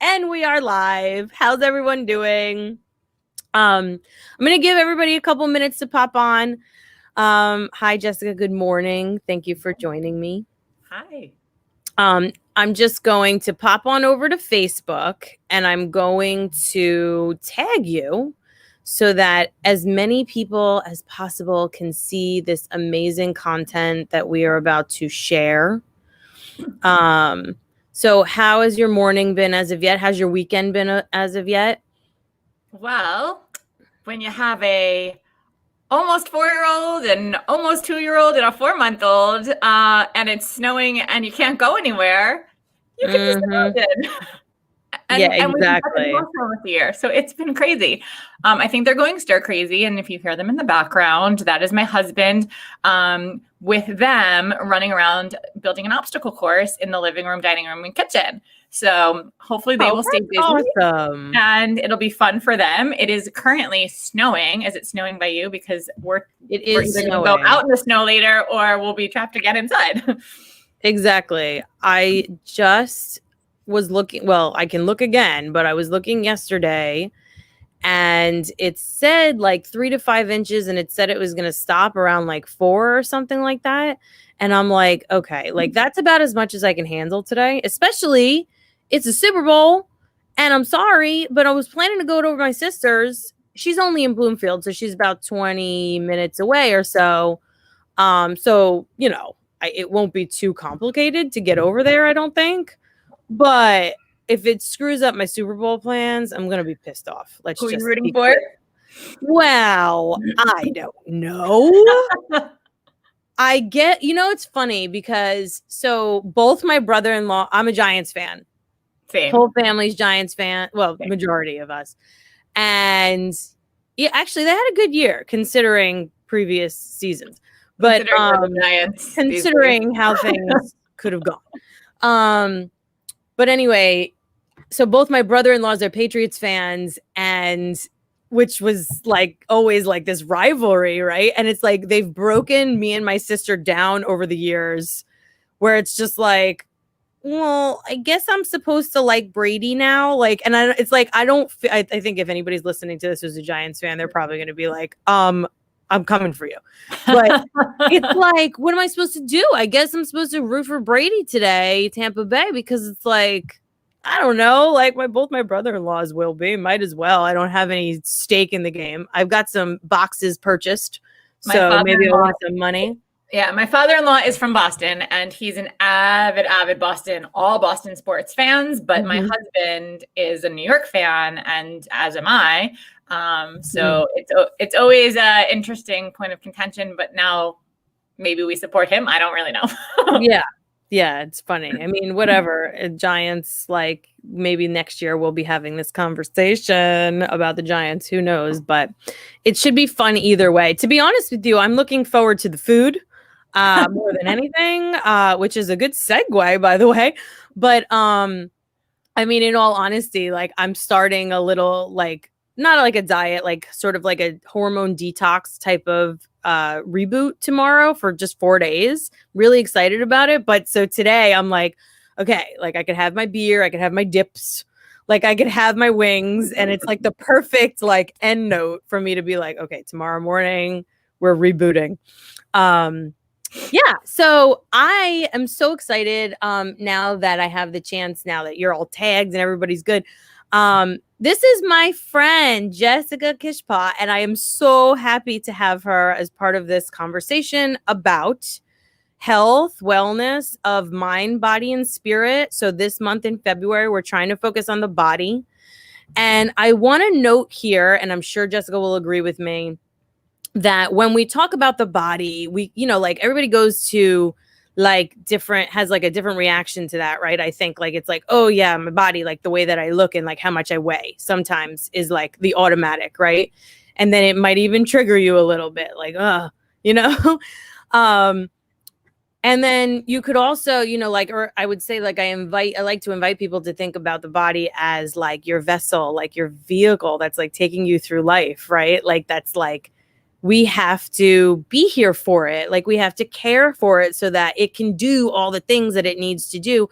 And we are live. How's everyone doing? I'm going to give everybody a couple minutes to pop on. Hi, Jessica. Good morning. Thank you for joining me. Hi. I'm just going to pop on over to Facebook and I'm going to tag you so that as many people as possible can see this amazing content that we are about to share. So how has your morning been as of yet? Has your weekend been as of yet? Well, when you have a almost 4-year-old and almost 2-year-old and a 4-month-old, and it's snowing and you can't go anywhere, you can just imagine. Yeah, And we've had exactly. this year, so it's been crazy. I think they're going stir crazy, and if you hear them in the background, that is my husband with them running around building an obstacle course in the living room, dining room, and kitchen. So hopefully they will stay busy. Awesome. And it'll be fun for them. It is currently snowing. Is it snowing by you? Because we're either going to go out in the snow later or we'll be trapped again inside. Exactly. I just was looking, well, I can look again, but I was looking yesterday and it said like 3 to 5 inches and it said it was going to stop around like 4 or something like that. And I'm like, okay, like that's about as much as I can handle today, especially it's a Super Bowl. And I'm sorry, but I was planning to go to my sister's. She's only in Bloomfield, so she's about 20 minutes away or so. So, you know, it won't be too complicated to get over there, I don't think. But if it screws up my Super Bowl plans, I'm going to be pissed off. Who are you rooting for? Well, I don't know. I get, you know, it's funny because so both my brother-in-law, I'm a Giants fan. Same. Whole family's Giants fan. Well, same. Majority of us. And yeah, actually they had a good year considering previous seasons. But considering how things could have gone. But anyway, so both my brother-in-laws are Patriots fans, and which was like always like this rivalry, right? And it's like they've broken me and my sister down over the years where it's just like, well, I guess I'm supposed to like Brady now. Like, and it's like, I think if anybody's listening to this who's a Giants fan, they're probably going to be like, I'm coming for you. But it's like, what am I supposed to do? I guess I'm supposed to root for Brady today, Tampa Bay, because it's like, I don't know, like both my brother-in-laws will be, might as well. I don't have any stake in the game. I've got some boxes purchased, so maybe I'll want some money. Yeah, my father-in-law is from Boston, and he's an avid all Boston sports fans. But my husband is a New York fan, and as am I. So it's always an interesting point of contention. But now maybe we support him. I don't really know. Yeah, it's funny. I mean, whatever. Giants, like maybe next year we'll be having this conversation about the Giants. Who knows? But it should be fun either way. To be honest with you, I'm looking forward to the food. More than anything, which is a good segue, by the way. But I mean, in all honesty, like I'm starting a little like not like a diet, like sort of like a hormone detox type of reboot tomorrow for just 4 days. Really excited about it. But so today I'm like, okay, like I could have my beer, I could have my dips, like I could have my wings, and it's like the perfect like end note for me to be like, okay, tomorrow morning we're rebooting. Yeah, so I am so excited now that I have the chance, now that you're all tagged and everybody's good. This is my friend, Jessica Kishpaugh, and I am so happy to have her as part of this conversation about health, wellness of mind, body, and spirit. So this month in February, we're trying to focus on the body. And I want to note here, and I'm sure Jessica will agree with me, that when we talk about the body, we, you know, like everybody goes to like has like a different reaction to that, right? I think like, it's like, oh yeah, my body, like the way that I look and like how much I weigh sometimes is like the automatic, right? And then it might even trigger you a little bit like, you know? And then you could also, you know, like, or I would say like I like to invite people to think about the body as like your vessel, like your vehicle that's like taking you through life, right? Like that's like, we have to be here for it. Like we have to care for it so that it can do all the things that it needs to do.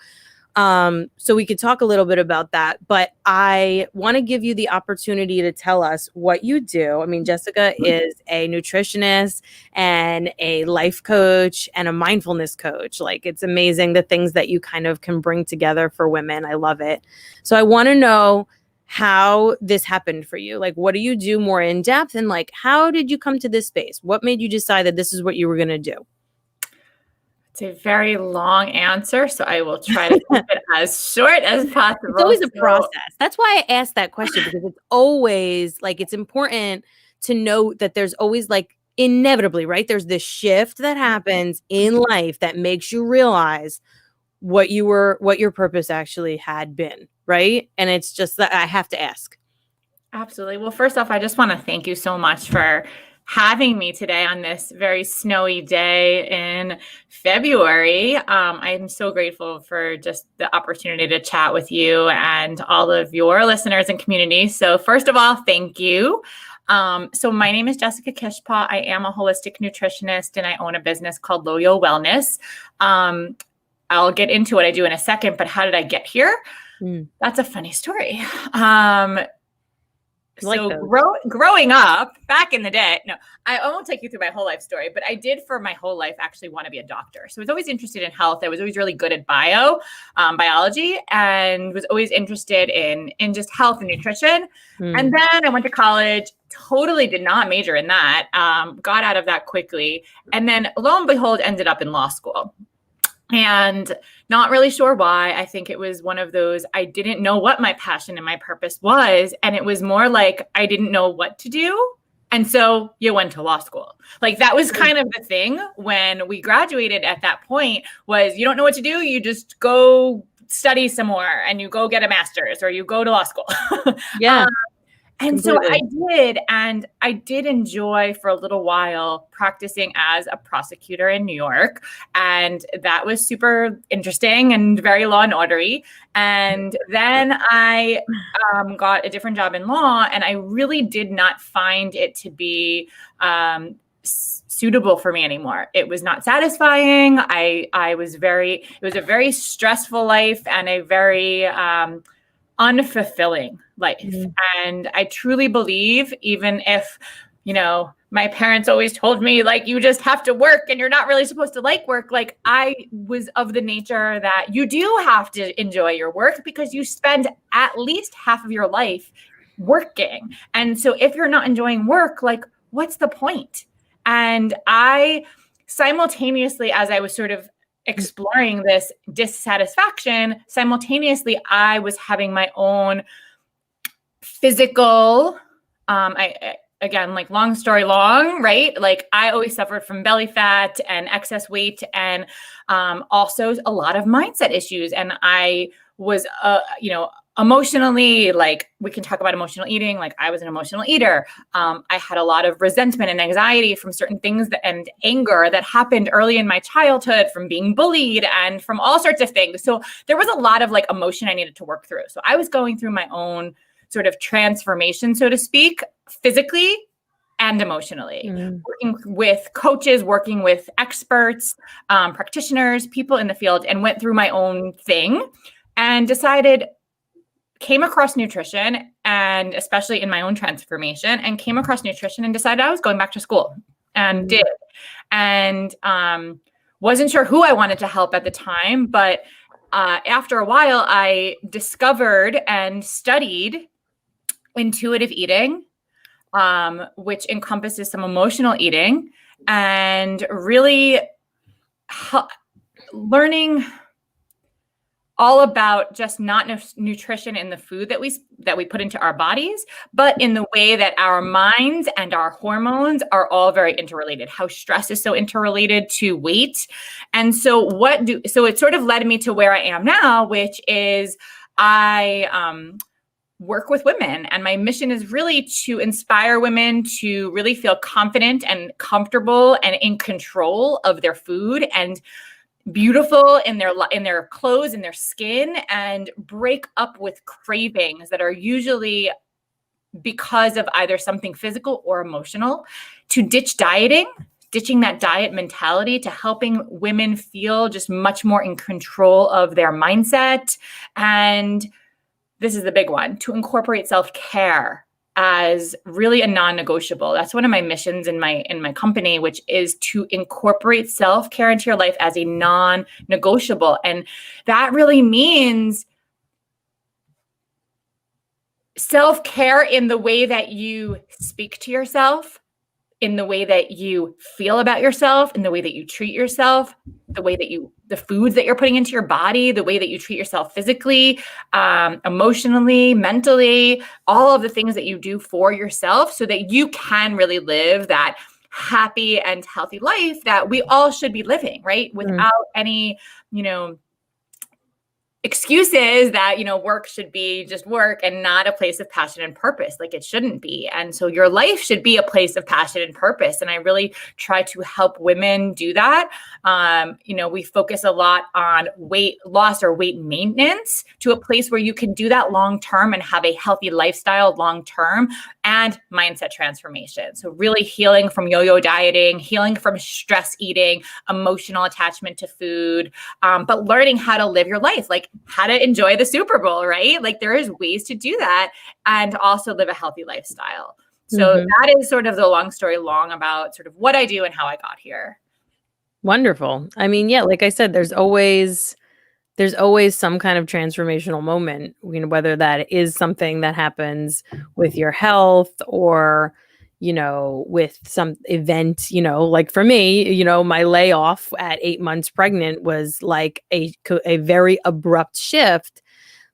So we could talk a little bit about that, but I want to give you the opportunity to tell us what you do. I mean, Jessica is a nutritionist and a life coach and a mindfulness coach. Like, it's amazing the things that you kind of can bring together for women. I love it. So I want to know how this happened for you. Like, what do you do more in depth? And like, how did you come to this space? What made you decide that this is what you were going to do? It's a very long answer, so I will try to keep it as short as possible. It's always a process. That's why I asked that question, because it's always like, it's important to note that there's always like inevitably, right? There's this shift that happens in life that makes you realize what your purpose actually had been, right? And it's just that I have to ask. Absolutely. Well, first off, I just want to thank you so much for having me today on this very snowy day in February. I'm so grateful for just the opportunity to chat with you and all of your listeners and community. So first of all, thank you. So my name is Jessica Kishpaugh. I am a holistic nutritionist and I own a business called Loyo Wellness. I'll get into what I do in a second, but how did I get here? That's a funny story. Growing up back in the day, I won't take you through my whole life story, but I did for my whole life actually want to be a doctor. So I was always interested in health. I was always really good at biology, and was always interested in just health and nutrition. And then I went to college, totally did not major in that, got out of that quickly. And then lo and behold, ended up in law school. And not really sure why. I think it was one of those, I didn't know what my passion and my purpose was. And it was more like, I didn't know what to do. And so you went to law school. Like, that was kind of the thing when we graduated at that point, was you don't know what to do. You just go study some more and you go get a master's or you go to law school. Yeah. And Completely. so I did, and I did enjoy for a little while practicing as a prosecutor in New York. And that was super interesting and very law and ordery. And then I got a different job in law, and I really did not find it to be suitable for me anymore. It was not satisfying. It was a very stressful life and a very unfulfilling life. And I truly believe, even if, my parents always told me, like, you just have to work and you're not really supposed to like work. Like, I was of the nature that you do have to enjoy your work, because you spend at least half of your life working. And so if you're not enjoying work, like, what's the point? And I simultaneously, as I was sort of exploring this dissatisfaction, simultaneously, I was having my own physical, again, like, long story long, right? Like, I always suffered from belly fat and excess weight, and also a lot of mindset issues. And I was, emotionally, like, we can talk about emotional eating. Like, I was an emotional eater. I had a lot of resentment and anxiety from certain things and anger that happened early in my childhood, from being bullied and from all sorts of things. So there was a lot of like emotion I needed to work through. So I was going through my own sort of transformation, so to speak, physically and emotionally, working with coaches, working with experts, practitioners, people in the field, and went through my own thing and came across nutrition, and especially in my own transformation, and came across nutrition and decided I was going back to school, and did. And wasn't sure who I wanted to help at the time, but after a while, I discovered and studied intuitive eating, which encompasses some emotional eating, and really learning all about just not nutrition in the food that we put into our bodies, but in the way that our minds and our hormones are all very interrelated. How stress is so interrelated to weight. And so it sort of led me to where I am now, which is I work with women, and my mission is really to inspire women to really feel confident and comfortable and in control of their food, and beautiful in their clothes, in their skin, and break up with cravings that are usually because of either something physical or emotional, to ditch dieting, ditching that diet mentality to helping women feel just much more in control of their mindset. And this is the big one, to incorporate self-care as really a non-negotiable. That's one of my missions in my company, which is to incorporate self-care into your life as a non-negotiable. And that really means self-care in the way that you speak to yourself, in the way that you feel about yourself, in the way that you treat yourself, the way that the foods that you're putting into your body, the way that you treat yourself physically, emotionally, mentally, all of the things that you do for yourself so that you can really live that happy and healthy life that we all should be living, right? Without any, excuses that, work should be just work and not a place of passion and purpose, like it shouldn't be. And so your life should be a place of passion and purpose. And I really try to help women do that. We focus a lot on weight loss or weight maintenance to a place where you can do that long-term and have a healthy lifestyle long-term, and mindset transformation. So really healing from yo-yo dieting, healing from stress eating, emotional attachment to food, but learning how to live your life, like how to enjoy the Super Bowl, right? Like there is ways to do that and also live a healthy lifestyle. So that is sort of the long story long about sort of what I do and how I got here. Wonderful. I mean, yeah, like I said, there's always some kind of transformational moment, whether that is something that happens with your health or, with some event, like for me, my layoff at 8 months pregnant was like a very abrupt shift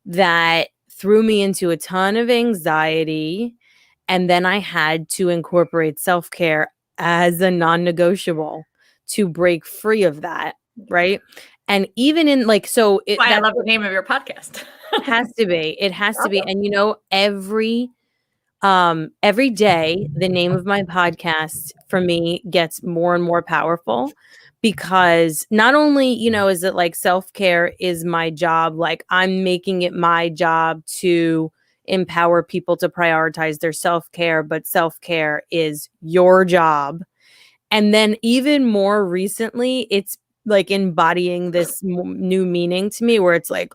that threw me into a ton of anxiety. And then I had to incorporate self-care as a non-negotiable to break free of that. Right. And even in I love the name of your podcast. Has to be. It has to be. And every day the name of my podcast for me gets more and more powerful, because not only, is it like self-care is my job, like I'm making it my job to empower people to prioritize their self-care, but self-care is your job. And then even more recently, it's like embodying this new meaning to me where it's like,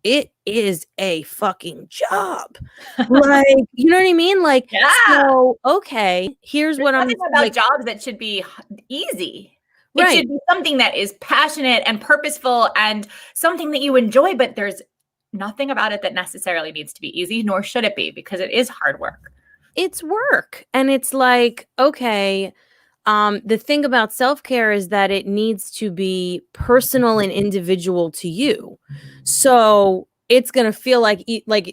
it is a fucking job. Like, you know what I mean? Like, so, okay, here's what I'm about like, jobs that should be easy. Right. It should be something that is passionate and purposeful and something that you enjoy, but there's nothing about it that necessarily needs to be easy, nor should it be, because it is hard work. It's work. And it's like, okay, the thing about self-care is that it needs to be personal and individual to you. So it's going to feel like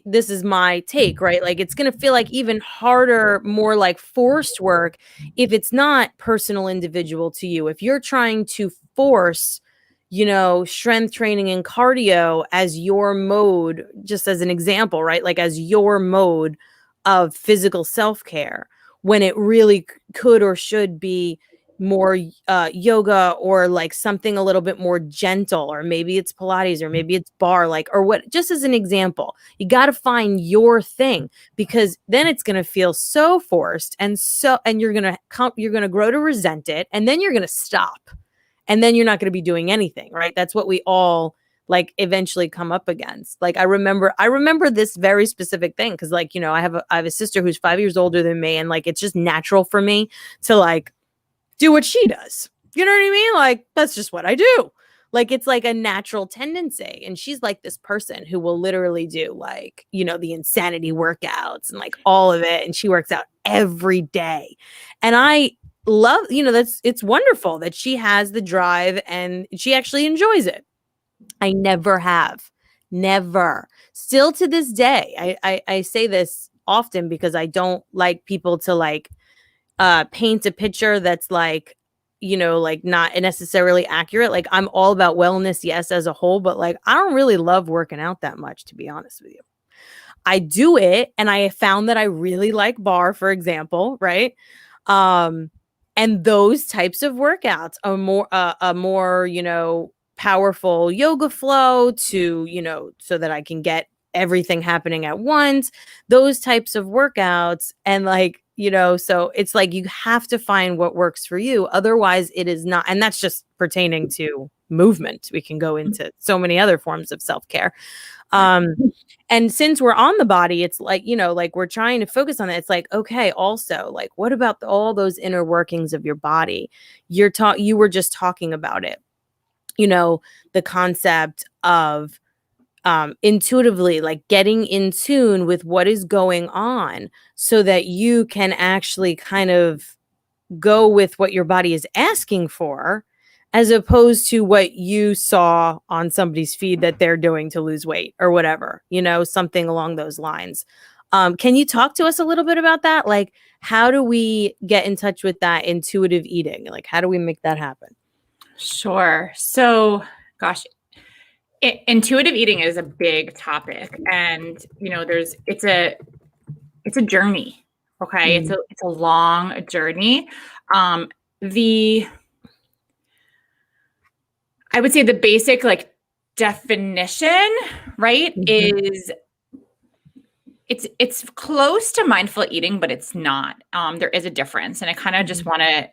this is my take, right? Like it's going to feel like even harder, more like forced work if it's not personal, individual to you. If you're trying to force, strength training and cardio as your mode, just as an example, right? Like as your mode of physical self-care, when it really could or should be more yoga, or like something a little bit more gentle, or maybe it's Pilates, or maybe it's bar, like, or what, just as an example. You got to find your thing, because then it's going to feel so forced, and you're going to grow to resent it, and then you're going to stop, and then you're not going to be doing anything, right? That's what we all like eventually come up against. Like I remember this very specific thing, because like, I have a sister who's 5 years older than me, and like it's just natural for me to like do what she does. You know what I mean? Like that's just what I do. Like it's like a natural tendency. And she's like this person who will literally do like, the insanity workouts and like all of it, and she works out every day. And I love, it's wonderful that she has the drive and she actually enjoys it. I never have. Never. Still to this day, I say this often because I don't like people to like paint a picture that's like, like not necessarily accurate. Like I'm all about wellness, yes, as a whole, but like I don't really love working out that much, to be honest with you. I do it, and I found that I really like bar, for example, right? And those types of workouts are more, powerful yoga flow to, so that I can get everything happening at once, those types of workouts. And like, so it's like you have to find what works for you. Otherwise, it is not. And that's just pertaining to movement. We can go into so many other forms of self-care. And since we're on the body, it's like, like we're trying to focus on it. It's like, okay, also, like, what about all those inner workings of your body? You were just talking about it, the concept of intuitively, like getting in tune with what is going on so that you can actually kind of go with what your body is asking for, as opposed to what you saw on somebody's feed that they're doing to lose weight or whatever, something along those lines. Can you talk to us a little bit about that? Like, how do we get in touch with that intuitive eating? Like, how do we make that happen? Sure. So, gosh, intuitive eating is a big topic, and it's a journey. Okay, it's a long journey. I would say the basic definition, right, is it's close to mindful eating, but it's not. There is a difference, and I kind of just want to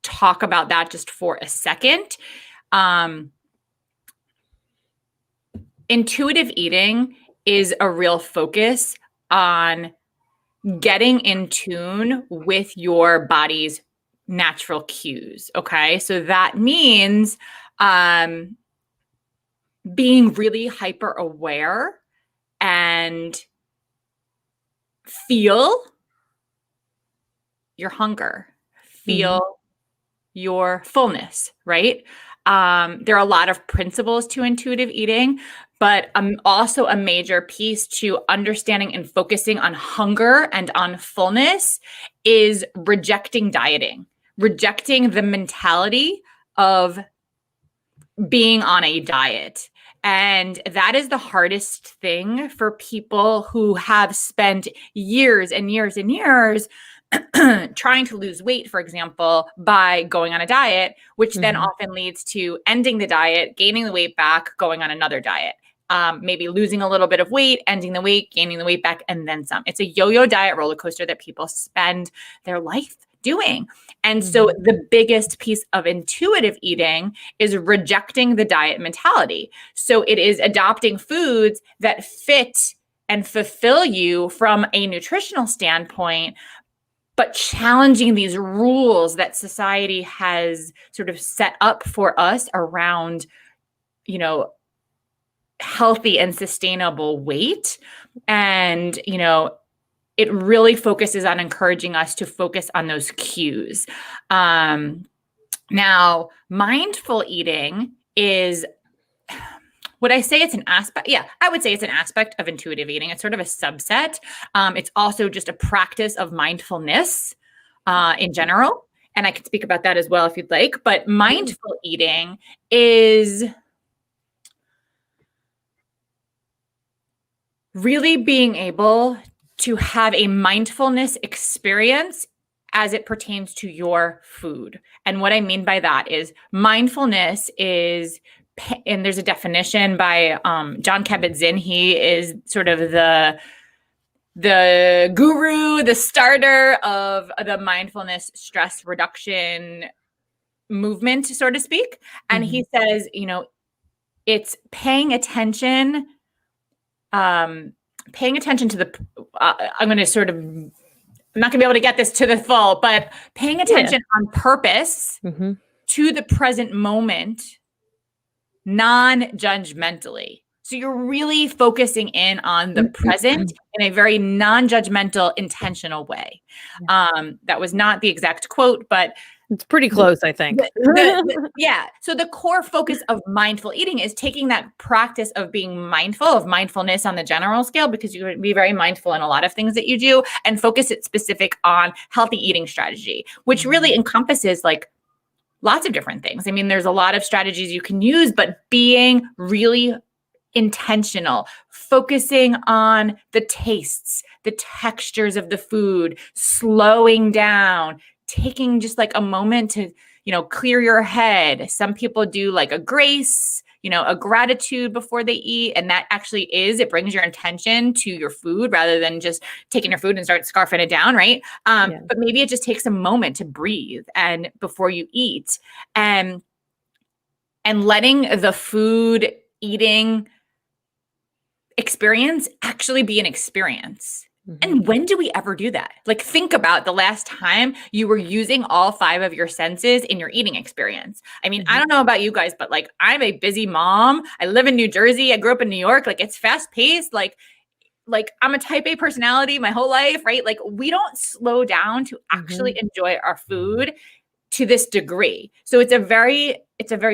talk about that just for a second. Intuitive eating is a real focus on getting in tune with your body's natural cues. Okay, so that means being really hyper aware and feel your hunger, feel your fullness, right? There are a lot of principles to intuitive eating, but also a major piece to understanding and focusing on hunger and on fullness is rejecting dieting, rejecting the mentality of being on a diet. And that is the hardest thing for people who have spent years and years and years trying to lose weight, for example, by going on a diet, which then often leads to ending the diet, gaining the weight back, going on another diet. Maybe losing a little bit of weight, ending the weight, gaining the weight back, and then some. It's a yo-yo diet roller coaster that people spend their life doing. And so the biggest piece of intuitive eating is rejecting the diet mentality. So it is adopting foods that fit and fulfill you from a nutritional standpoint, but challenging these rules that society has sort of set up for us around, healthy and sustainable weight. And, it really focuses on encouraging us to focus on those cues. Now, mindful eating is, would I say it's an aspect? Yeah, I would say it's an aspect of intuitive eating. It's sort of a subset. It's also just a practice of mindfulness in general. And I could speak about that as well if you'd like. But mindful eating is really being able to have a mindfulness experience as it pertains to your food. And what I mean by that is mindfulness is, and there's a definition by Jon Kabat-Zinn. He is sort of the guru, the starter of the mindfulness stress reduction movement, so to speak. And he says, it's paying attention to the, I'm going to sort of, I'm not going to be able to get this to the full, but paying attention on purpose to the present moment, non-judgmentally. So you're really focusing in on the present in a very non-judgmental, intentional way. That was not the exact quote, but it's pretty close, I think. Yeah. So the core focus of mindful eating is taking that practice of being mindful, of mindfulness on the general scale, because you would be very mindful in a lot of things that you do, and focus it specific on healthy eating strategy, which really encompasses lots of different things. I mean, there's a lot of strategies you can use, but being really intentional, focusing on the tastes, the textures of the food, slowing down, taking just a moment to, clear your head. Some people do a grace, a gratitude before they eat. And that actually it brings your attention to your food rather than just taking your food and start scarfing it down, right? But maybe it just takes a moment to breathe and before you eat, and letting the food eating experience actually be an experience. And when do we ever do that? Like, think about the last time you were using all 5 of your senses in your eating experience. I mean, I don't know about you guys, but like, I'm a busy mom. I live in New Jersey. I grew up in New York. Like, it's fast paced. Like I'm a type A personality my whole life, right? Like, we don't slow down to actually enjoy our food to this degree. So it's a very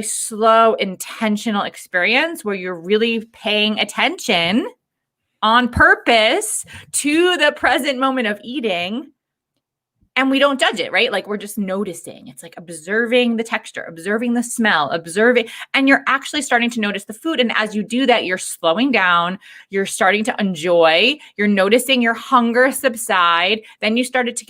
slow, intentional experience where you're really paying attention on purpose to the present moment of eating. And we don't judge it, right? Like, we're just noticing. It's like observing the texture, observing the smell, and you're actually starting to notice the food. And as you do that, you're slowing down, you're starting to enjoy, you're noticing your hunger subside. Then you started to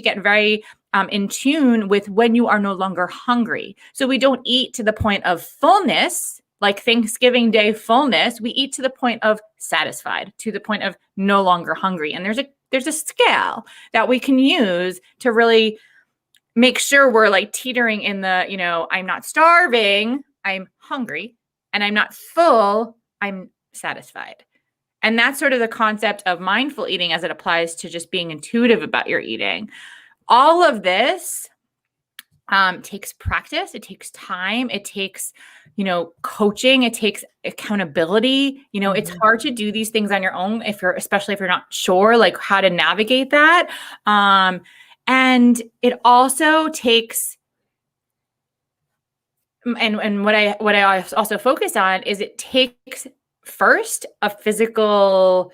get very in tune with when you are no longer hungry. So we don't eat to the point of fullness, like Thanksgiving Day fullness. We eat to the point of satisfied, to the point of no longer hungry. And there's a scale that we can use to really make sure we're like teetering in the, I'm not starving, I'm hungry, and I'm not full, I'm satisfied. And that's sort of the concept of mindful eating as it applies to just being intuitive about your eating. All of this takes practice. It takes time. It takes, coaching. It takes accountability. It's hard to do these things on your own especially if you're not sure like how to navigate that. And it also takes, and what I also focus on is it takes first a physical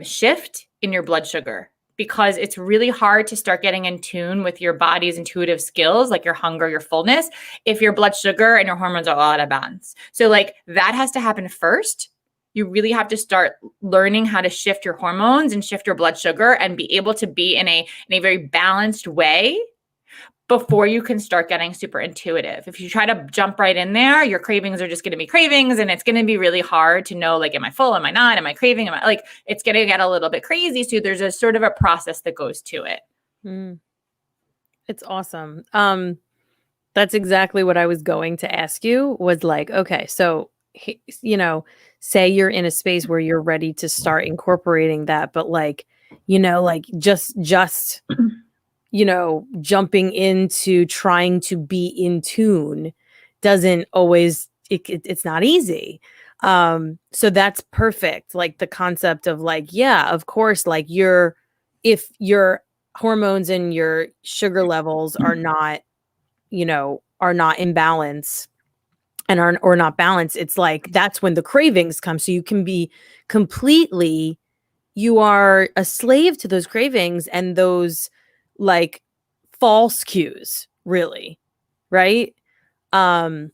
shift in your blood sugar, because it's really hard to start getting in tune with your body's intuitive skills, like your hunger, your fullness, if your blood sugar and your hormones are all out of balance. So like that has to happen first. You really have to start learning how to shift your hormones and shift your blood sugar and be able to be in a very balanced way before you can start getting super intuitive. If you try to jump right in there, your cravings are just going to be cravings, and it's going to be really hard to know, like, am I full? Am I not? Am I craving? It's going to get a little bit crazy. So there's a sort of a process that goes to it. It's awesome. That's exactly what I was going to ask you, was like, okay, so, say you're in a space where you're ready to start incorporating that, but just jumping into trying to be in tune doesn't always, it's not easy. So that's perfect. Like the concept of of course, if your hormones and your sugar levels are not in balance and or not balanced, it's like, that's when the cravings come. So you can be you are a slave to those cravings and those false cues, really, right? And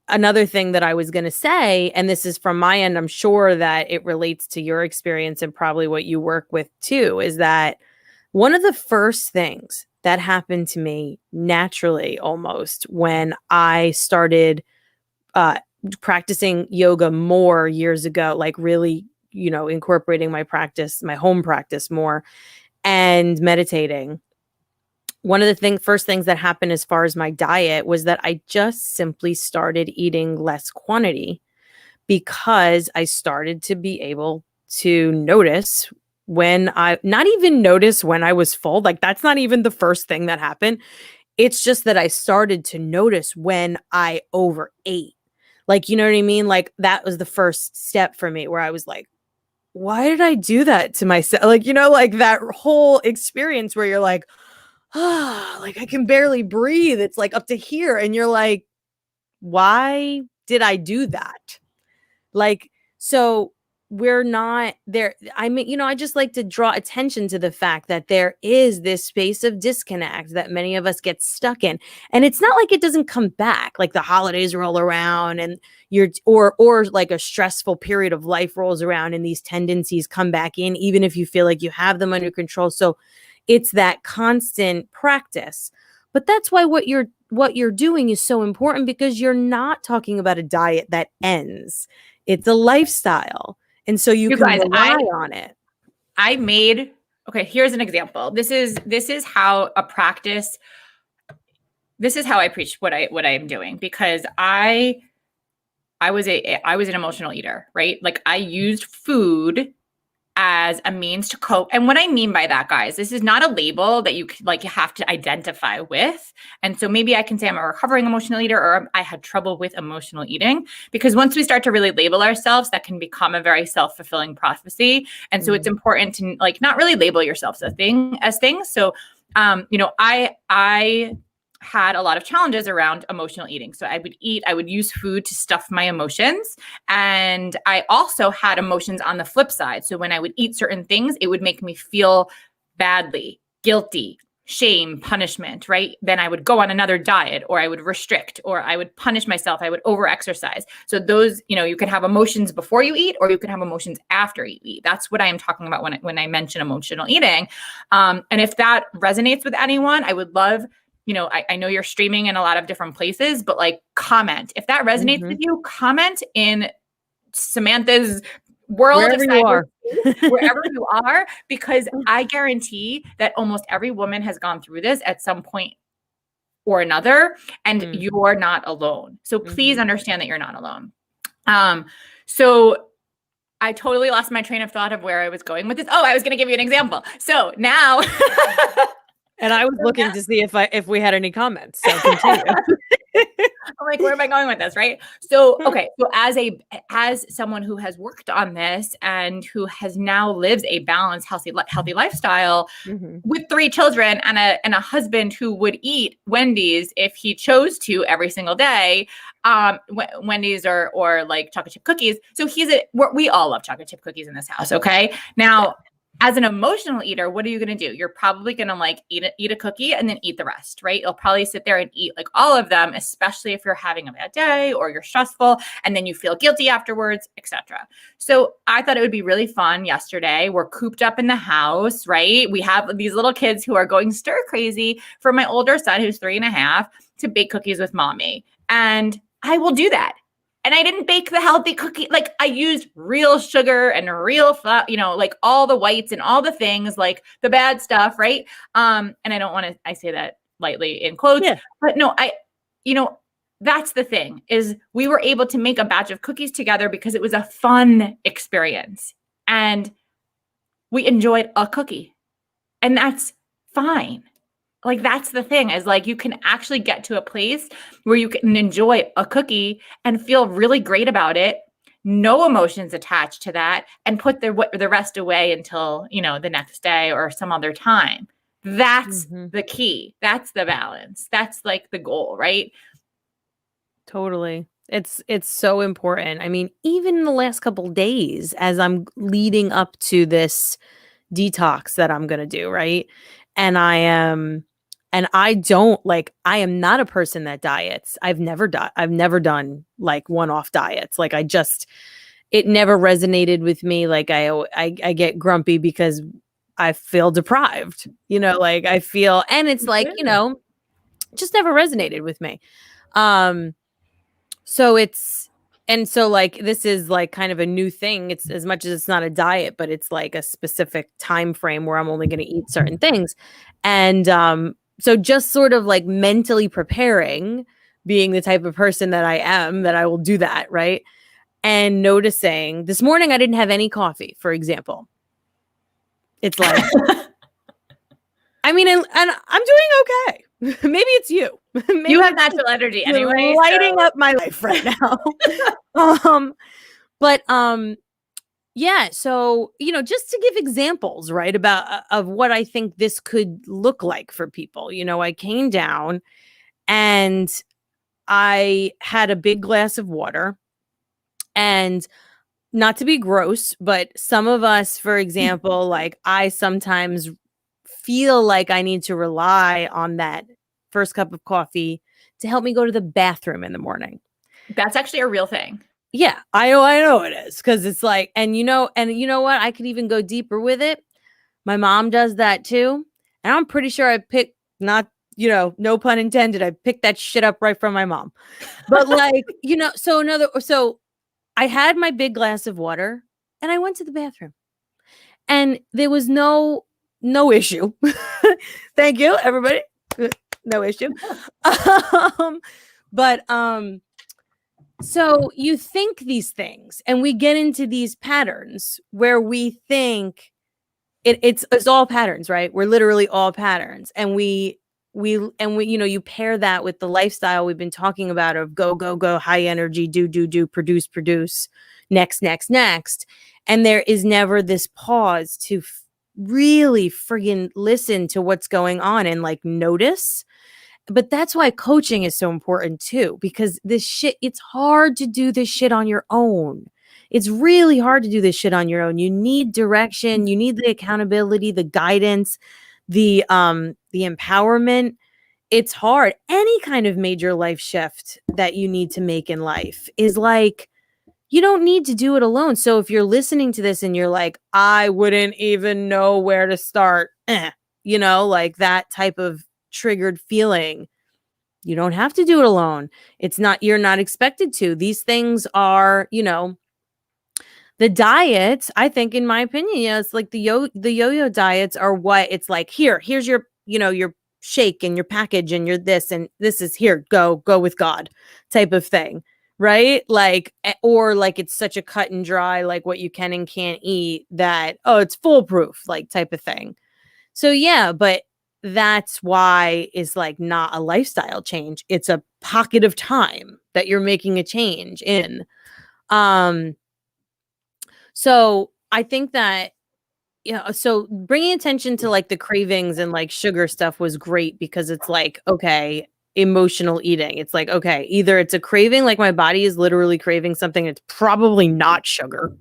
another thing that I was going to say, and this is from my end, I'm sure that it relates to your experience and probably what you work with too, is that one of the first things that happened to me naturally, almost, when I started practicing yoga more years ago, really, incorporating my home practice more, and meditating. One of the first things that happened as far as my diet was that I just simply started eating less quantity, because I started to be able to notice not even notice when I was full. Like, that's not even the first thing that happened. It's just that I started to notice when I overate. You know what I mean? That was the first step for me, where I was like, why did I do that to myself? That whole experience where you're like, I can barely breathe. It's up to here. And you're like, why did I do that? So we're not there. I mean, I just like to draw attention to the fact that there is this space of disconnect that many of us get stuck in. And it's not like it doesn't come back, like the holidays roll around and or like a stressful period of life rolls around and these tendencies come back in, even if you feel like you have them under control. So it's that constant practice. But that's why what you're what you're doing is so important because you're not talking about a diet that ends. It's a lifestyle. And so you can rely on it. Okay, here's an example. This is how a practice, this is how I preach what I am doing, because I was an emotional eater, right? Like I used food as a means to cope. And what I mean by that, guys, this is not a label that you have to identify with. And so maybe I can say I'm a recovering emotional eater, or I had trouble with emotional eating, because once we start to really label ourselves, that can become a very self-fulfilling prophecy. And so it's important to like not really label yourself as things. So, I had a lot of challenges around emotional eating. So I would use food to stuff my emotions. And I also had emotions on the flip side. So when I would eat certain things, it would make me feel badly, guilty, shame, punishment, right? Then I would go on another diet, or I would restrict, or I would punish myself. I would over-exercise. So those, you can have emotions before you eat, or you can have emotions after you eat. That's what I am talking about when I mention emotional eating. And if that resonates with anyone, I would love, I know you're streaming in a lot of different places, but like comment. If that resonates with you, comment in Samantha's world wherever of you are. wherever you are, because I guarantee that almost every woman has gone through this at some point or another, and you're not alone. So please understand that you're not alone. So I totally lost my train of thought of where I was going with this. Oh, I was going to give you an example. So now and I was looking to see if we had any comments. So continue. I'm like, where am I going with this? Right. So, okay. So as someone who has worked on this and who has now lives a balanced, healthy lifestyle with 3 children and a husband who would eat Wendy's if he chose to every single day, Wendy's or like chocolate chip cookies. So we all love chocolate chip cookies in this house. Okay. Now, as an emotional eater, what are you going to do? You're probably going to like eat a cookie and then eat the rest, right? You'll probably sit there and eat like all of them, especially if you're having a bad day or you're stressful and then you feel guilty afterwards, etc. So I thought it would be really fun yesterday. We're cooped up in the house, right? We have these little kids who are going stir crazy for my older son, who's 3.5, to bake cookies with mommy. And I will do that. And I didn't bake the healthy cookie. Like I used real sugar and real flour, like all the whites and all the things, like the bad stuff. Right. And I don't want to, I say that lightly in quotes, but no, that's the thing is we were able to make a batch of cookies together because it was a fun experience and we enjoyed a cookie, and that's fine. Like, that's the thing is like, you can actually get to a place where you can enjoy a cookie and feel really great about it. No emotions attached to that, and put the rest away until, the next day or some other time. That's the key. That's the balance. That's like the goal, right? Totally. It's so important. I mean, even in the last couple days, as I'm leading up to this detox that I'm going to do, right? And I am not a person that diets. I've never done like one-off diets. Like it never resonated with me. Like I get grumpy because I feel deprived, like I feel, and it's like, just never resonated with me. So like, this is like kind of a new thing. It's as much as it's not a diet, but it's like a specific time frame where I'm only going to eat certain things. And, so just sort of like mentally preparing, being the type of person that I am, that I will do that. Right. And noticing this morning, I didn't have any coffee, for example. It's like, I mean, and I'm doing okay. Maybe it's you. Maybe you have natural energy anyway. Lighting up my life right now. Yeah. So, just to give examples, right, of what I think this could look like for people. I came down and I had a big glass of water, and not to be gross, but some of us, for example, like I sometimes feel like I need to rely on that first cup of coffee to help me go to the bathroom in the morning. That's actually a real thing. Yeah, I know it is, because it's like, and you know what? I could even go deeper with it. My mom does that too. And I'm pretty sure I picked not no pun intended. I picked that shit up right from my mom. But like, so I had my big glass of water and I went to the bathroom and there was no issue. Thank you, everybody. No issue. But so you think these things and we get into these patterns where we think it's all patterns, right? We're literally all patterns. And we, you pair that with the lifestyle we've been talking about of go, high energy, do, produce, next. And there is never this pause to really friggin' listen to what's going on and like notice. But that's why coaching is so important too, because it's hard to do this shit on your own. It's really hard to do this shit on your own. You need direction, you need the accountability, the guidance, the empowerment. It's hard. Any kind of major life shift that you need to make in life is like, you don't need to do it alone. So if you're listening to this and you're like, I wouldn't even know where to start, like that type of triggered feeling, you don't have to do it alone. You're not expected to. These things are, the diets, I think, in my opinion, it's like the yo-yo diets are what it's like, here's your, your shake and your package and your this, and this is here, go with God type of thing. Right? Like, or like it's such a cut and dry, like what you can and can't eat that, it's foolproof, like type of thing. So yeah, but that's why it's like not a lifestyle change. It's a pocket of time that you're making a change in. So I think that, so bringing attention to like the cravings and like sugar stuff was great because it's like, okay, emotional eating. It's like, okay, either it's a craving, like my body is literally craving something. It's probably not sugar.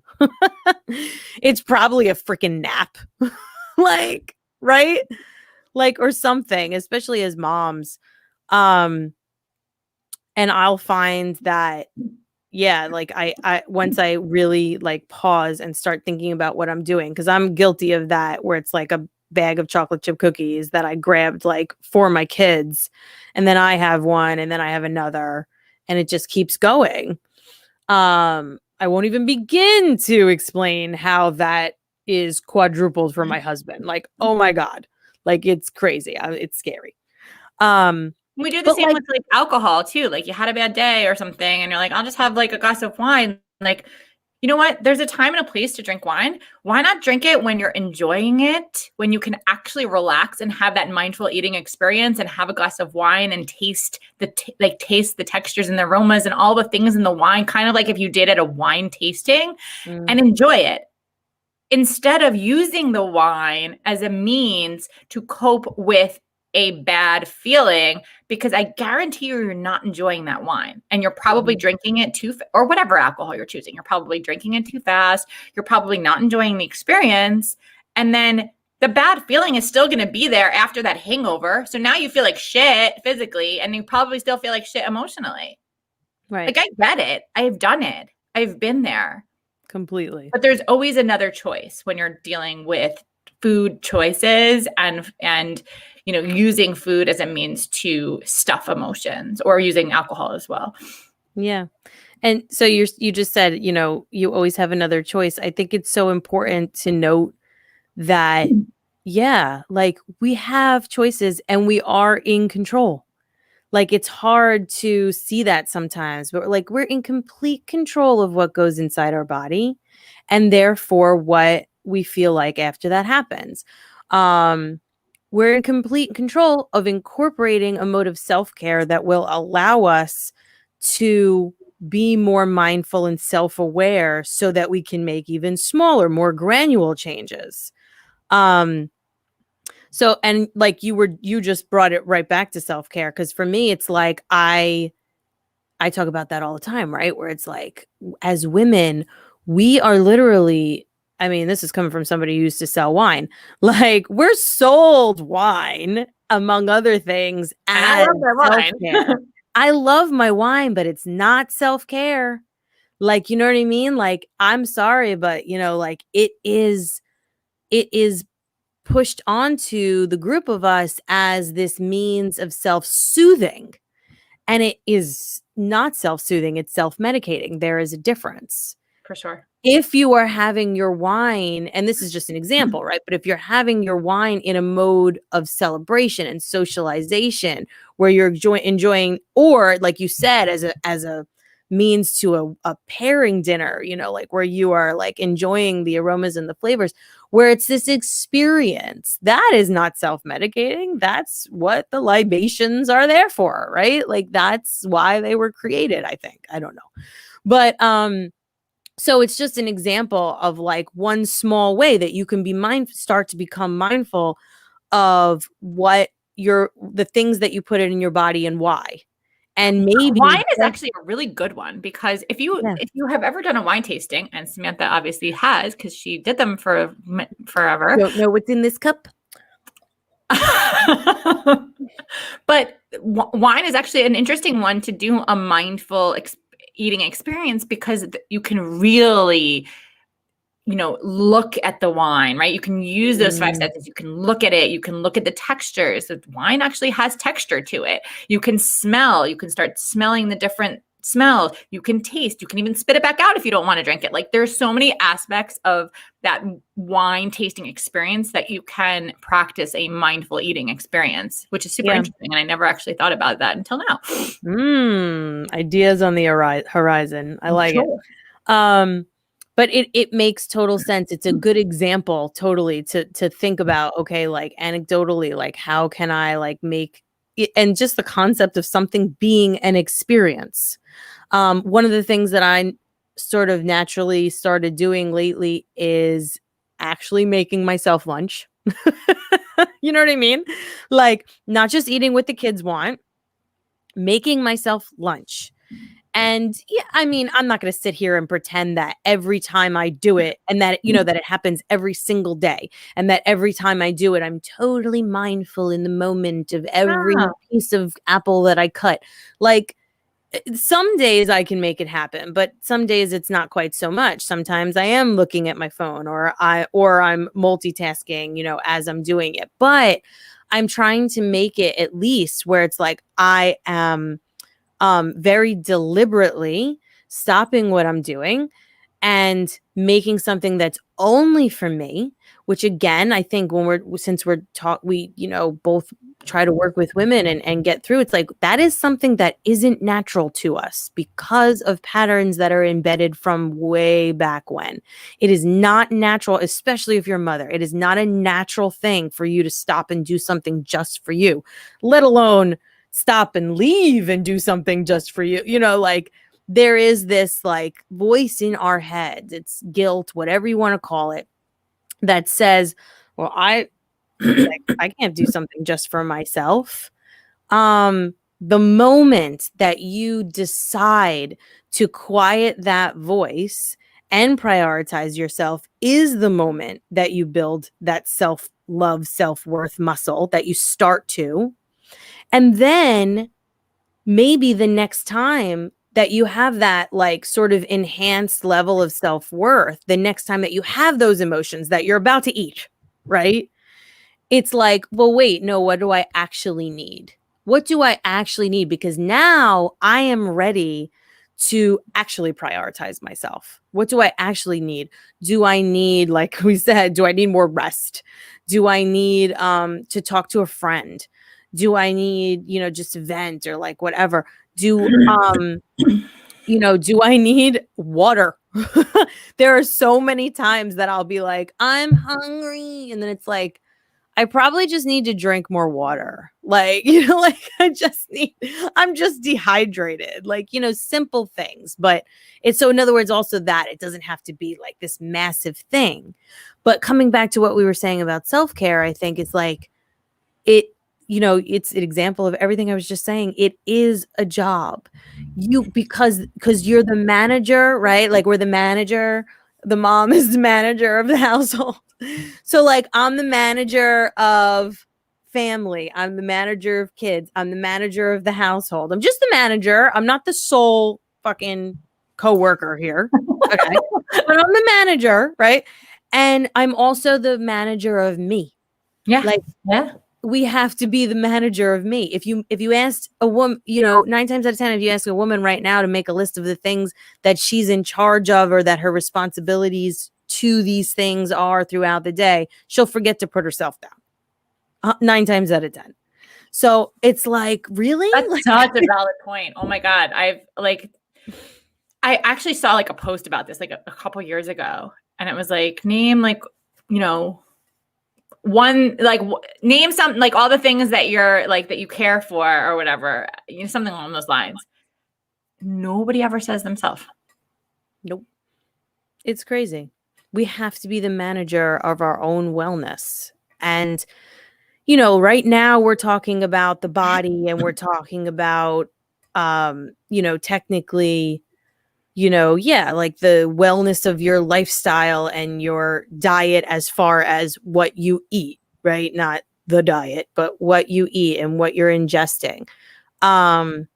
It's probably a freaking nap. Like, right? Like, or something, especially as moms. And I'll find that, yeah, like I once I really like pause and start thinking about what I'm doing, because I'm guilty of that, where it's like a bag of chocolate chip cookies that I grabbed like for my kids, and then I have one and then I have another, and it just keeps going. I won't even begin to explain how that is quadrupled for my husband. Like, oh my God, like it's crazy. It's scary. We do the same with like alcohol too. Like you had a bad day or something and you're like, I'll just have like a glass of wine. Like, you know what? There's a time and a place to drink wine. Why not drink it when you're enjoying it, when you can actually relax and have that mindful eating experience and have a glass of wine and taste taste the textures and the aromas and all the things in the wine, kind of like if you did at a wine tasting, and enjoy it. Instead of using the wine as a means to cope with a bad feeling, because I guarantee you're not enjoying that wine and you're probably drinking it or whatever alcohol you're choosing. You're probably drinking it too fast. You're probably not enjoying the experience. And then the bad feeling is still going to be there after that hangover. So now you feel like shit physically and you probably still feel like shit emotionally. Right. Like I get it. I've done it. I've been there. Completely. But there's always another choice when you're dealing with food choices and using food as a means to stuff emotions, or using alcohol as well. Yeah. And so you just said, you always have another choice. I think it's so important to note that, yeah, like we have choices and we are in control. Like it's hard to see that sometimes, but like we're in complete control of what goes inside our body and therefore what we feel like after that happens. We're in complete control of incorporating a mode of self-care that will allow us to be more mindful and self-aware so that we can make even smaller, more granular changes. So, and like you just brought it right back to self-care. Cause for me, it's like, I talk about that all the time, right? Where it's like, as women, we are literally, I mean, this is coming from somebody who used to sell wine. Like we're sold wine, among other things, as self-care. I love my wine, but it's not self-care. Like, you know what I mean? Like, I'm sorry, but like it is pushed onto the group of us as this means of self-soothing. And it is not self-soothing, it's self-medicating. There is a difference. For sure. If you are having your wine, and this is just an example, right? But if you're having your wine in a mode of celebration and socialization where you're enjoying, or like you said, as a means to a pairing dinner, you know, like where you are like enjoying the aromas and the flavors, where it's this experience, that is not self-medicating. That's what the libations are there for, right? Like that's why they were created, I think. I don't know. But so it's just an example of like one small way that you can be start to become mindful of what the things that you put in your body and why. And maybe wine is actually a really good one, because if you Yeah. if you have ever done a wine tasting, and Samantha obviously has because she did them for forever. Don't know what's in this cup. But wine is actually an interesting one to do a mindful eating experience, because you can really, you know, look at the wine, right? You can use those five senses. You can look at it. You can look at the textures. The wine actually has texture to it. You can smell. You can start smelling the different smells. You can taste. You can even spit it back out if you don't want to drink it. Like there's so many aspects of that wine tasting experience that you can practice a mindful eating experience, which is super interesting. And I never actually thought about that until now. Ideas on the horizon. I like it. But it makes total sense. It's a good example totally to think about, okay, like anecdotally, like how can I like make it, and just the concept of something being an experience. One of the things that I sort of naturally started doing lately is actually making myself lunch. You know what I mean? Like not just eating what the kids want, making myself lunch. And yeah, I mean, I'm not going to sit here and pretend that every time I do it and that, you know, that it happens every single day and that every time I do it, I'm totally mindful in the moment of every piece of apple that I cut. Like some days I can make it happen, but some days it's not quite so much. Sometimes I am looking at my phone or I'm multitasking, you know, as I'm doing it, but I'm trying to make it at least where it's like, I am very deliberately stopping what I'm doing and making something that's only for me, which again, I think since we're we, you know, both try to work with women and get through, it's like, that is something that isn't natural to us because of patterns that are embedded from way back when. It is not natural, especially if you're a mother. It is not a natural thing for you to stop and do something just for you, let alone stop and leave and do something just for you. You know, like there is this like voice in our heads, it's guilt, whatever you want to call it, that says, well, I can't do something just for myself. The moment that you decide to quiet that voice and prioritize yourself is the moment that you build that self-love, self-worth muscle that you start to. And then maybe the next time that you have that like sort of enhanced level of self-worth, the next time that you have those emotions that you're about to eat, right? It's like, well, wait, no, what do I actually need? What do I actually need? Because now I am ready to actually prioritize myself. What do I actually need? Do I need, like we said, do I need more rest? Do I need to talk to a friend? Do I need, you know, just to vent or like whatever? Do you know, do I need water? There are so many times that I'll be like, I'm hungry. And then it's like, I probably just need to drink more water. Like, you know, like I'm just dehydrated, like, you know, simple things. But it's so, in other words, also that it doesn't have to be like this massive thing. But coming back to what we were saying about self-care, I think it's like you know, it's an example of everything I was just saying. It is a job. Because you're the manager, right? Like we're the manager. The mom is the manager of the household. So like I'm the manager of family. I'm the manager of kids. I'm the manager of the household. I'm just the manager. I'm not the sole fucking coworker here. Okay. But I'm the manager, right? And I'm also the manager of me. Yeah. Like, Yeah. we have to be the manager of me. If you asked a woman, 9 times out of 10, if you ask a woman right now to make a list of the things that she's in charge of or that her responsibilities to these things are throughout the day, she'll forget to put herself down 9 times out of 10. So it's like, really? That's such a valid point. Oh my God. I actually saw like a post about this like a couple years ago, and it was like, name like, one, like name some, like all the things that you're like, that you care for or whatever, something along those lines. Nobody ever says themselves. Nope. It's crazy. We have to be the manager of our own wellness. And, right now we're talking about the body, and we're talking about, technically, like the wellness of your lifestyle and your diet as far as what you eat, right? Not the diet, but what you eat and what you're ingesting. But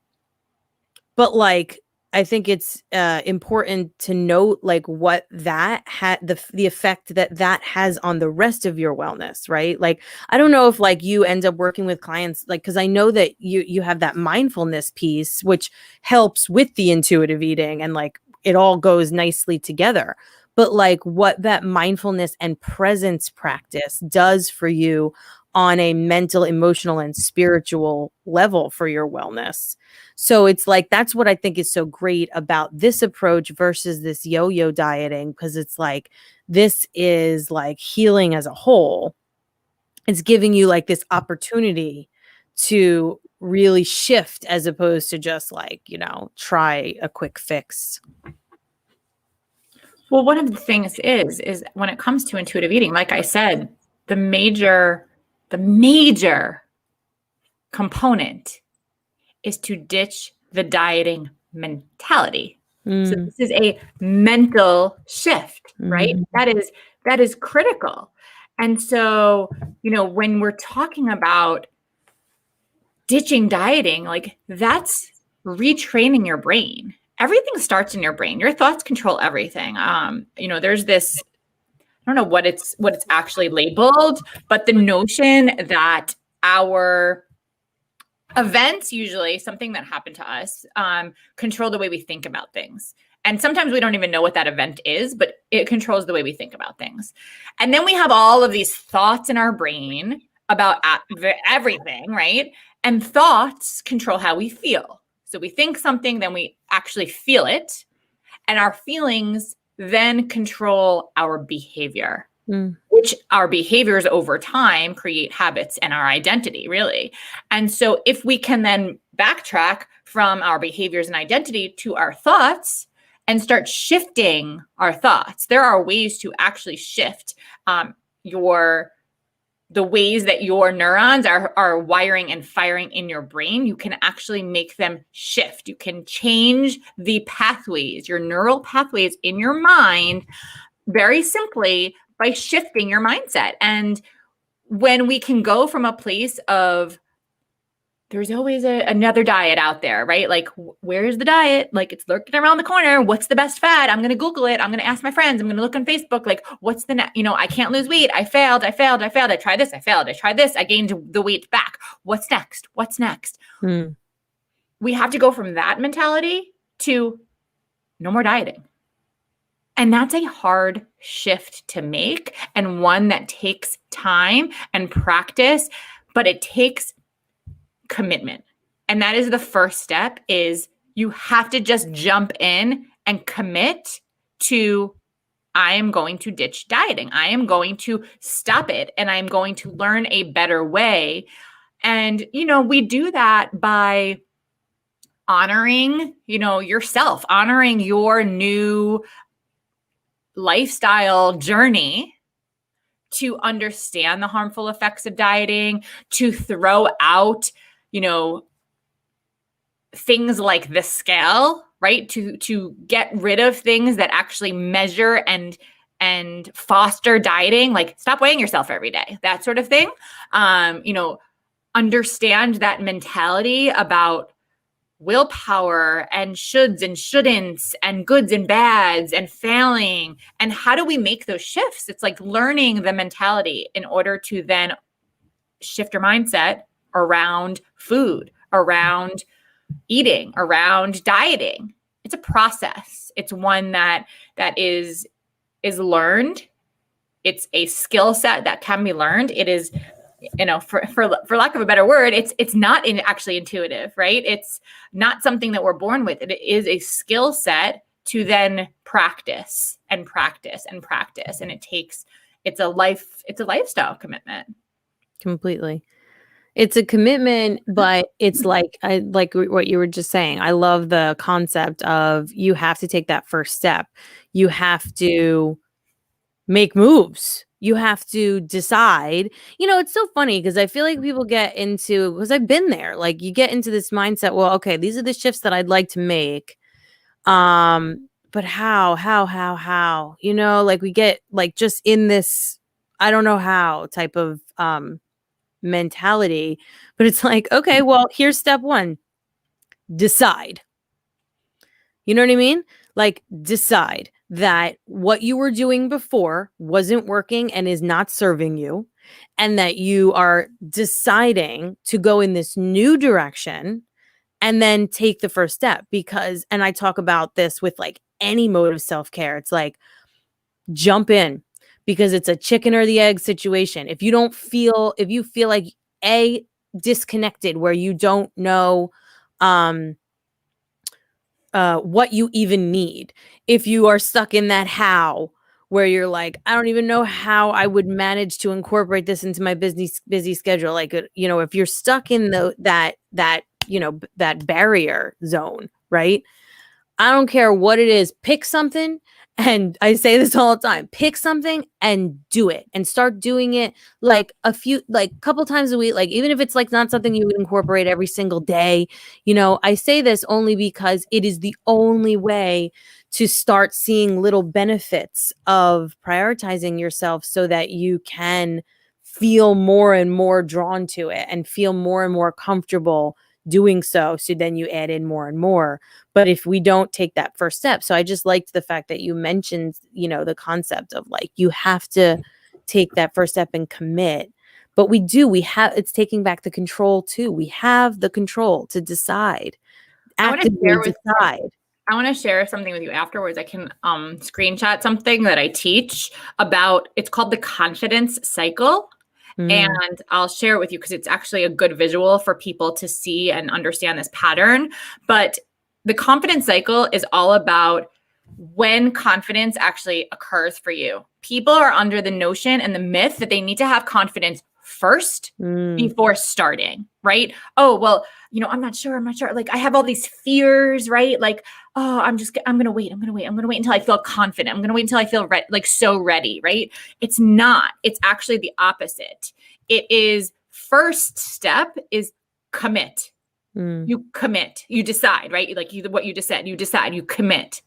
like, I think it's important to note like what that had the effect that has on the rest of your wellness, right? Like, I don't know if like you end up working with clients, like, because I know that you have that mindfulness piece, which helps with the intuitive eating, and like it all goes nicely together. But like what that mindfulness and presence practice does for you on a mental, emotional, and spiritual level for your wellness. So it's like, that's what I think is so great about this approach versus this yo-yo dieting, because it's like, this is like healing as a whole. It's giving you like this opportunity to really shift, as opposed to just like, try a quick fix. Well, one of the things is when it comes to intuitive eating, like I said, the major component is to ditch the dieting mentality. So this is a mental shift, right? That is critical. And so, when we're talking about ditching dieting, like that's retraining your brain. Everything starts in your brain. Your thoughts control everything. There's this, I don't know what it's actually labeled, but the notion that our events, usually something that happened to us, control the way we think about things. And sometimes we don't even know what that event is, but it controls the way we think about things. And then we have all of these thoughts in our brain about everything, right? And thoughts control how we feel. So we think something, then we actually feel it. And our feelings then control our behavior. Which our behaviors over time create habits and our identity, really. And so if we can then backtrack from our behaviors and identity to our thoughts and start shifting our thoughts, there are ways to actually shift the ways that your neurons are wiring and firing in your brain. You can actually make them shift. You can change the pathways, your neural pathways in your mind, very simply by shifting your mindset. And when we can go from a place of, there's always another diet out there, right? Like, where's the diet? Like, it's lurking around the corner. What's the best fad? I'm going to Google it. I'm going to ask my friends. I'm going to look on Facebook. Like, what's the I can't lose weight. I failed. I tried this. I failed. I tried this. I gained the weight back. What's next? We have to go from that mentality to no more dieting. And that's a hard shift to make, and one that takes time and practice, but it takes commitment. And that is the first step, is you have to just jump in and commit to, I am going to ditch dieting. I am going to stop it, and I'm going to learn a better way. And, we do that by honoring, yourself, honoring your new lifestyle journey, to understand the harmful effects of dieting, to throw out, things like the scale, right? To get rid of things that actually measure and foster dieting, like stop weighing yourself every day, that sort of thing. Understand that mentality about willpower and shoulds and shouldn'ts and goods and bads and failing. And how do we make those shifts? It's like learning the mentality in order to then shift your mindset around food, around eating, around dieting. It's a process. It's one that is learned. It's a skill set that can be learned. It is, for lack of a better word, it's not actually intuitive, right? It's not something that we're born with. It is a skill set to then practice and practice and practice. And it's a lifestyle commitment. Completely. It's a commitment, but it's like what you were just saying. I love the concept of you have to take that first step. You have to make moves. You have to decide. It's so funny because I feel like people get into, because I've been there, like you get into this mindset, well, okay, these are the shifts that I'd like to make. But how, like we get like just in this, I don't know how type of, mentality, but it's like, okay, well, here's step one, decide. You know what I mean? Like decide that what you were doing before wasn't working and is not serving you, and that you are deciding to go in this new direction, and then take the first step. Because, and I talk about this with like any mode of self-care, it's like jump in, because it's a chicken or the egg situation. If you feel like disconnected, where you don't know what you even need, if you are stuck in that how, where you're like, I don't even know how I would manage to incorporate this into my busy schedule. Like, if you're stuck in that barrier zone, right? I don't care what it is, pick something. And I say this all the time, pick something and do it, and start doing it like a couple times a week. Like, even if it's like not something you would incorporate every single day, I say this only because it is the only way to start seeing little benefits of prioritizing yourself, so that you can feel more and more drawn to it and feel more and more comfortable doing so then you add in more and more. But if we don't take that first step, so I just liked the fact that you mentioned, the concept of like, you have to take that first step and commit. But it's taking back the control too. We have the control to decide, actively decide. I want to share something with you afterwards. I can screenshot something that I teach about. It's called the confidence cycle. And I'll share it with you because it's actually a good visual for people to see and understand this pattern. But the confidence cycle is all about when confidence actually occurs for you. People are under the notion and the myth that they need to have confidence first before starting, right? Oh, well, I'm not sure. Like, I have all these fears, right? Like, oh, I'm going to wait until I feel confident. I'm going to wait until I feel so ready, right? It's not. It's actually the opposite. It is, first step is commit. You commit, you decide, right? Like what you just said, you decide, you commit.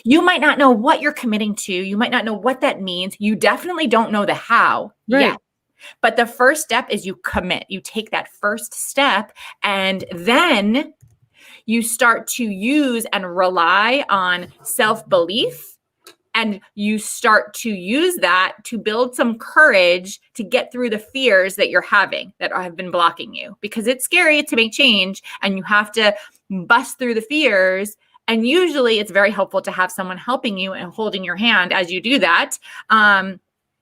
You might not know what you're committing to. You might not know what that means. You definitely don't know the how yet. But the first step is you commit. You take that first step, and then you start to use and rely on self-belief, and you start to use that to build some courage to get through the fears that you're having that have been blocking you, because it's scary to make change and you have to bust through the fears. And usually it's very helpful to have someone helping you and holding your hand as you do that.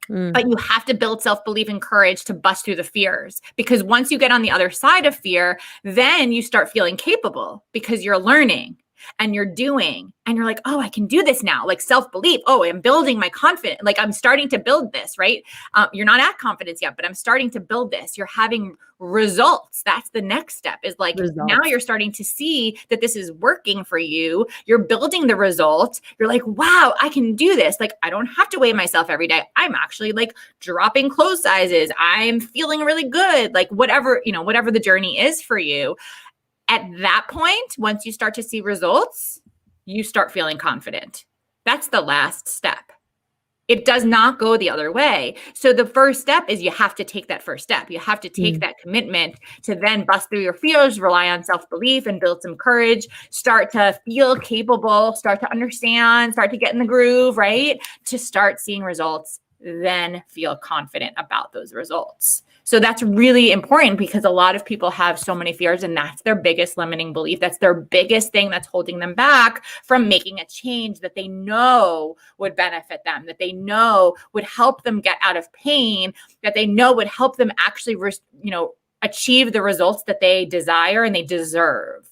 But you have to build self-belief and courage to bust through the fears, because once you get on the other side of fear, then you start feeling capable because you're learning and you're doing, and you're like, oh, I can do this now. Like self-belief. Oh, I'm building my confidence. Like I'm starting to build this, right? You're not at confidence yet, but I'm starting to build this. You're having results. That's the next step, is like now you're starting to see that this is working for you. You're building the results. You're like, wow, I can do this. Like, I don't have to weigh myself every day. I'm actually like dropping clothes sizes. I'm feeling really good. Like whatever the journey is for you. At that point, once you start to see results, you start feeling confident. That's the last step. It does not go the other way. So the first step is you have to take that first step. You have to take that commitment to then bust through your fears, rely on self-belief, and build some courage, start to feel capable, start to understand, start to get in the groove, right? To start seeing results. then feel confident about those results. So that's really important because a lot of people have so many fears, and that's their biggest limiting belief. That's their biggest thing that's holding them back from making a change that they know would benefit them, that they know would help them get out of pain, that they know would help them actually, achieve the results that they desire and they deserve.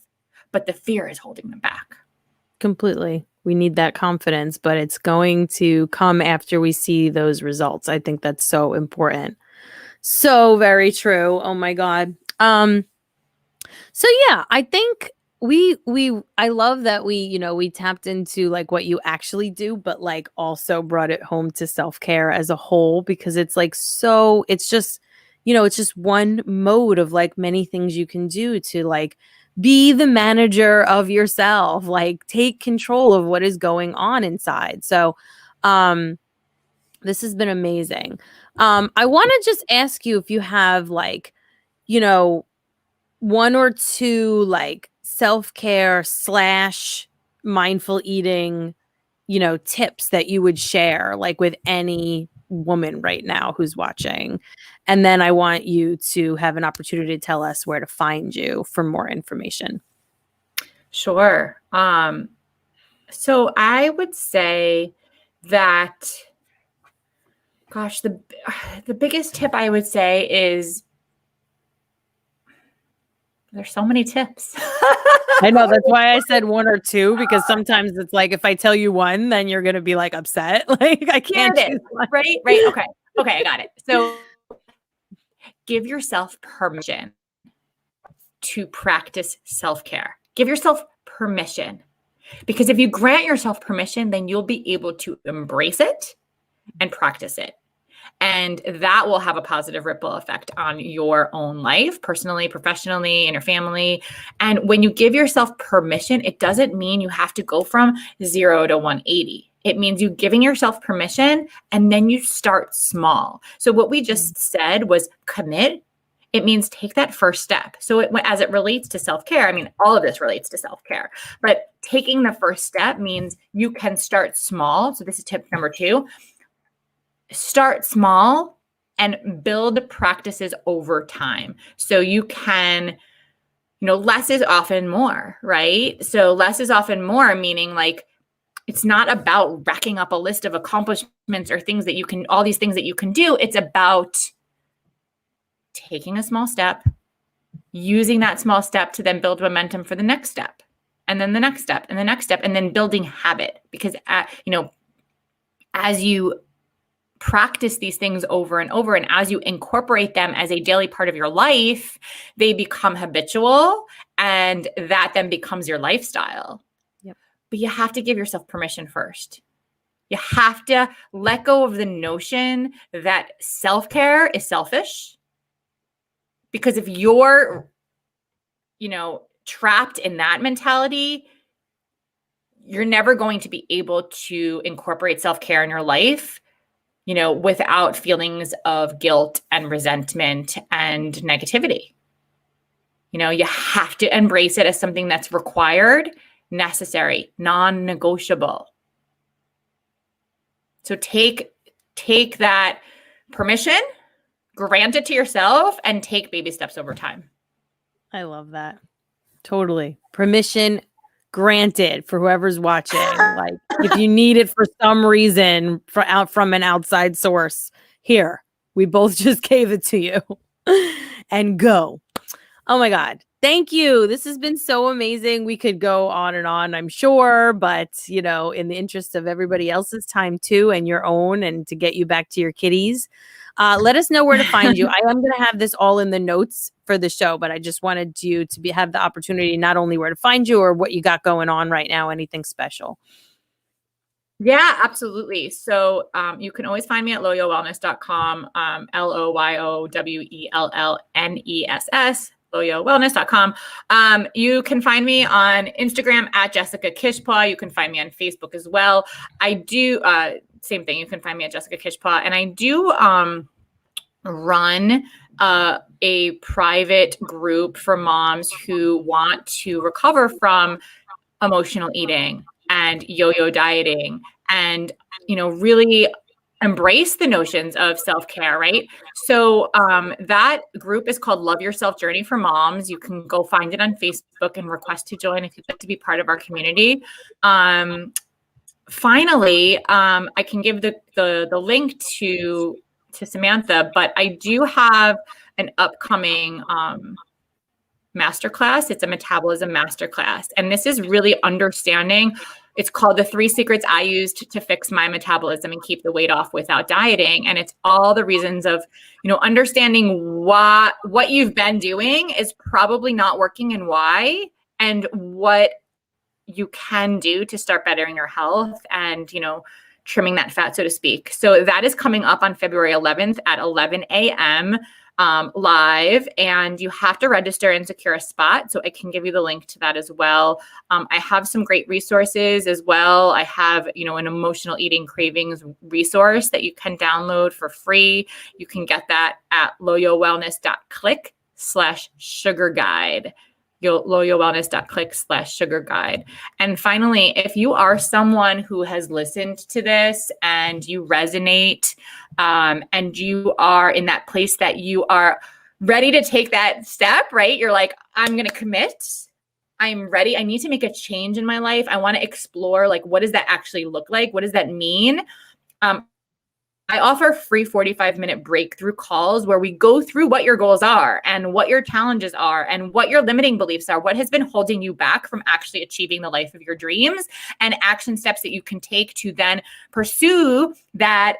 But the fear is holding them back. Completely. We need that confidence, but it's going to come after we see those results. I think that's so important. So very true. Oh my God. So yeah, I think I love that we tapped into like what you actually do, but like also brought it home to self-care as a whole, because it's like, so it's just one mode of like many things you can do to like be the manager of yourself, like take control of what is going on inside. So, this has been amazing. I want to just ask you if you have like, one or two like self-care / mindful eating, tips that you would share like with any woman right now who's watching. And then I want you to have an opportunity to tell us where to find you for more information. Sure. So I would say that, gosh, the biggest tip I would say is, there's so many tips. I know, that's why I said one or two, because sometimes it's like, if I tell you one, then you're going to be like upset. Like I can't choose one. Right. Okay, I got it. So give yourself permission to practice self-care. Give yourself permission, because if you grant yourself permission, then you'll be able to embrace it and practice it. And that will have a positive ripple effect on your own life, personally, professionally, in your family. And when you give yourself permission, it doesn't mean you have to go from 0 to 180. It means you giving yourself permission, and then you start small. So what we just said was commit. It means take that first step. So as it relates to self-care, I mean, all of this relates to self-care, but taking the first step means you can start small. So this is tip number 2. Start small and build practices over time. So you can, less is often more, right? So less is often more, meaning like, it's not about racking up a list of accomplishments or things that you can, all these things that you can do. It's about taking a small step, using that small step to then build momentum for the next step, and then the next step, and the next step, and then building habit. Because, as you practice these things over and over, and as you incorporate them as a daily part of your life, they become habitual, and that then becomes your lifestyle. Yep. But you have to give yourself permission first. You have to let go of the notion that self-care is selfish. Because if you're, trapped in that mentality, you're never going to be able to incorporate self-care in your life, without feelings of guilt and resentment and negativity. You have to embrace it as something that's required, necessary, non-negotiable. So take that permission, grant it to yourself, and take baby steps over time. I love that. Totally. Permission granted for whoever's watching. Like if you need it for some reason from an outside source, here, we both just gave it to you. And go. Oh my God. Thank you. This has been so amazing. We could go on and on, I'm sure, but in the interest of everybody else's time too, and your own, and to get you back to your kitties, let us know where to find you. I am going to have this all in the notes for the show, but I just wanted you to have the opportunity, not only where to find you or what you got going on right now, anything special. Yeah, absolutely. So you can always find me at loyowellness.com, LOYOWELLNESS, LoyoWellness.com. You can find me on Instagram at Jessica Kishpaugh. You can find me on Facebook as well. I do, same thing. You can find me at Jessica Kishpaugh. And I do run a private group for moms who want to recover from emotional eating and yo-yo dieting, and really embrace the notions of self-care, right? So that group is called Love Yourself Journey for Moms. You can go find it on Facebook and request to join if you'd like to be part of our community. Finally, I can give the link to Samantha, but I do have an upcoming masterclass. It's a metabolism masterclass. And this is really understanding. It's called The 3 Secrets I Used to Fix My Metabolism and Keep the Weight Off Without Dieting. And it's all the reasons of, understanding what you've been doing is probably not working and why, and what you can do to start bettering your health and, trimming that fat, so to speak. So that is coming up on February 11th at 11 a.m. Live, and you have to register and secure a spot. So I can give you the link to that as well. I have some great resources as well. I have, an emotional eating cravings resource that you can download for free. You can get that at loyowellness.click/sugar guide. loyowellness.click/sugar guide. And finally, if you are someone who has listened to this and you resonate, and you are in that place that you are ready to take that step, right? You're like, I'm going to commit. I'm ready. I need to make a change in my life. I want to explore, what does that actually look like? What does that mean? I offer free 45-minute breakthrough calls where we go through what your goals are and what your challenges are and what your limiting beliefs are, what has been holding you back from actually achieving the life of your dreams, and action steps that you can take to then pursue that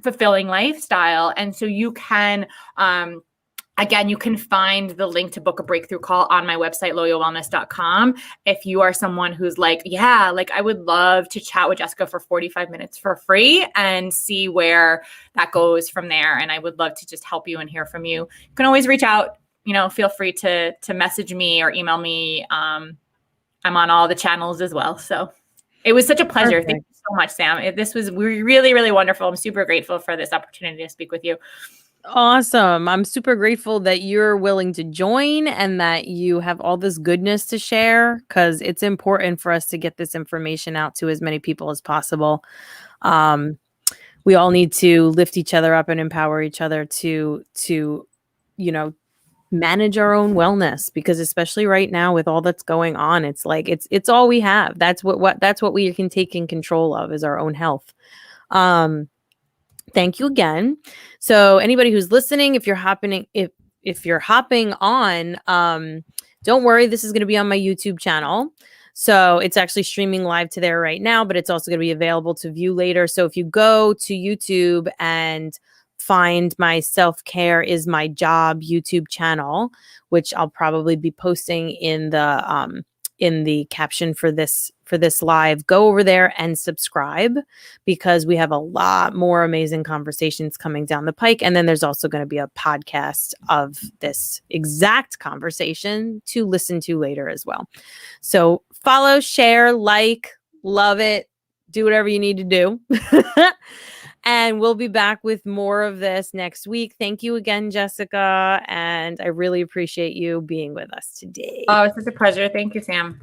fulfilling lifestyle. And so you can, again, you can find the link to book a breakthrough call on my website, loyowellness.com. If you are someone who's like, I would love to chat with Jessica for 45 minutes for free and see where that goes from there. And I would love to just help you and hear from you. You can always reach out, feel free to message me or email me. I'm on all the channels as well. So it was such a pleasure. Perfect. Thank you so much, Sam. This was really, really wonderful. I'm super grateful for this opportunity to speak with you. Awesome. I'm super grateful that you're willing to join and that you have all this goodness to share, because it's important for us to get this information out to as many people as possible. We all need to lift each other up and empower each other to manage our own wellness, because especially right now with all that's going on, it's like it's all we have. That's what we can take in control of, is our own health. Thank you again. So anybody who's listening, if you're hopping on, don't worry, this is going to be on my YouTube channel. So it's actually streaming live to there right now, but it's also going to be available to view later. So if you go to YouTube and find my Self-Care is My Job YouTube channel, which I'll probably be posting in the caption for this live, go over there and subscribe, because we have a lot more amazing conversations coming down the pike. And then there's also going to be a podcast of this exact conversation to listen to later as well. So follow, share, love it, do whatever you need to do. And we'll be back with more of this next week. Thank you again, Jessica. And I really appreciate you being with us today. Oh, it's such a pleasure. Thank you, Sam.